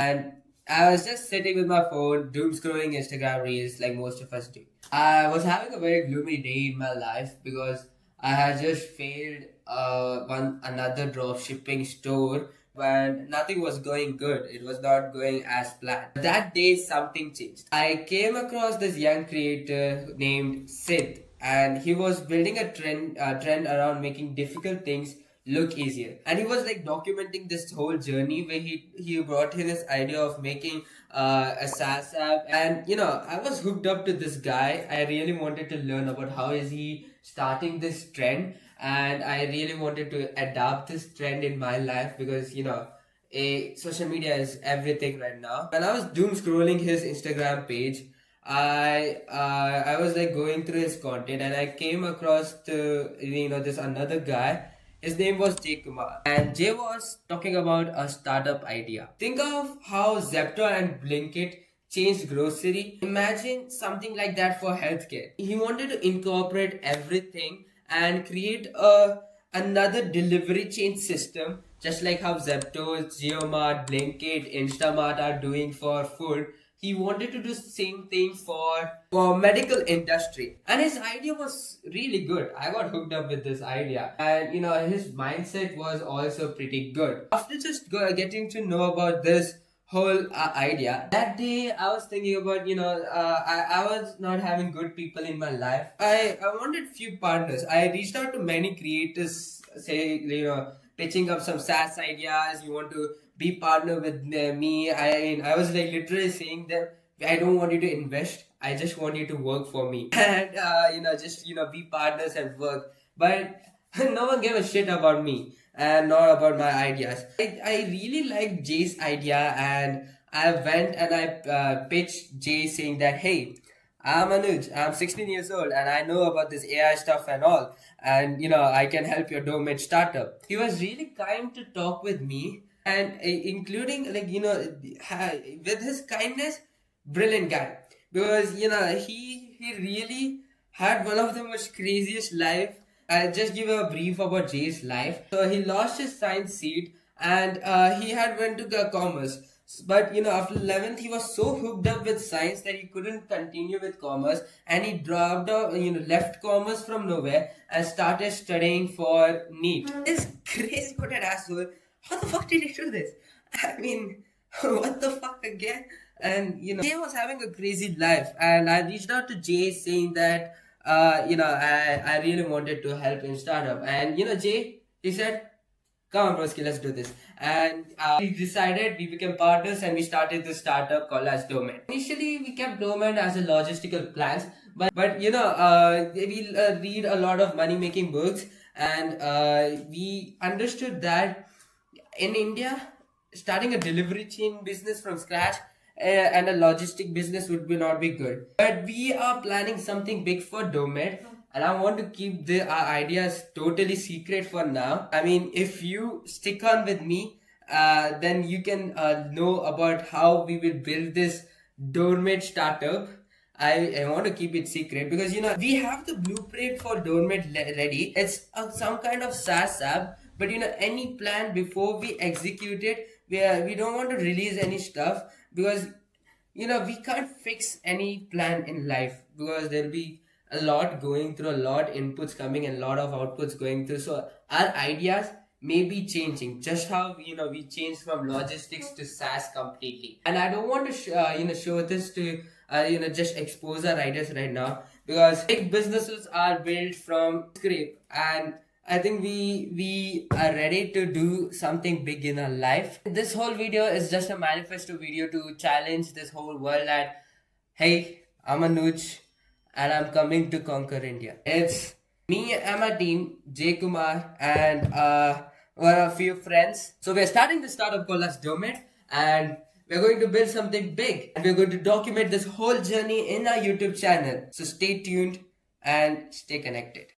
And I was just sitting with my phone, doom scrolling Instagram reels like most of us do. I was having a very gloomy day in my life because I had just failed one another drop shipping store when nothing was going good. It was not going as planned. That day something changed. I came across this young creator named Sid, and he was building a trend around making difficult things look easier, and he was like documenting this whole journey where he brought in this idea of making a SaaS app. And I was hooked up to this guy. I really wanted to learn about how is he starting this trend, and I really wanted to adapt this trend in my life because social media is everything right now. When I was doom scrolling his Instagram page, I was like going through his content, and I came across this another guy. His name was Kumar, and Jay was talking about a startup idea. Think of how Zepto and Blinkit changed grocery. Imagine something like that for healthcare. He wanted to incorporate everything and create another delivery chain system, just like how Zepto, Geomart, Blinkit, Instamart are doing for food. He wanted to do the same thing for medical industry, and his idea was really good. I got hooked up with this idea, and his mindset was also pretty good. After just getting to know about this whole idea, that day I was thinking about I was not having good people in my life. I wanted few partners. I reached out to many creators, say pitching up some SaaS ideas. You want to be partner with me? I was like literally saying that I don't want you to invest. I just want you to work for me, and just be partners and work. But no one gave a shit about me and not about my ideas. I really liked Jay's idea, and I went and I pitched Jay saying that, hey, I'm Anuj, I'm 16 years old, and I know about this AI stuff and all, and I can help your DoorMed startup. He was really kind to talk with me, and including with his kindness, brilliant guy, because he really had one of the most craziest life. I'll just give a brief about Jay's life. So he lost his science seat, and he had went to commerce. But after 11th, he was so hooked up with science that he couldn't continue with commerce, and he dropped out, left commerce from nowhere and started studying for NEET. This crazy what an asshole. How the fuck did he do this? I mean, what the fuck again? And Jay was having a crazy life, and I reached out to Jay saying that I really wanted to help in startup. And Jay, he said, come on, broski, let's do this. And we decided, we became partners, and we started this startup called as DoorMed. Initially, we kept DoorMed as a logistical plans, but we read a lot of money making books, and we understood that in India, starting a delivery chain business from scratch and a logistic business would not be good. But we are planning something big for DoorMed, and I want to keep our ideas totally secret for now. I mean, if you stick on with me, then you can know about how we will build this DoorMed startup. I want to keep it secret because we have the blueprint for DoorMed ready. It's some kind of SaaS app, but any plan before we execute it, we don't want to release any stuff because we can't fix any plan in life because there'll be a lot going through, a lot inputs coming and a lot of outputs going through. So our ideas may be changing, just how we changed from logistics to SaaS completely. And I don't want to show this to just expose our ideas right now because big businesses are built from scrape, and I think we are ready to do something big in our life. This whole video is just a manifesto video to challenge this whole world that, hey, I'm Anuj and I'm coming to conquer India. It's me and my team, Jay Kumar, and a few friends. So we're starting this startup called as DoorMed, and we're going to build something big. And we're going to document this whole journey in our YouTube channel. So stay tuned and stay connected.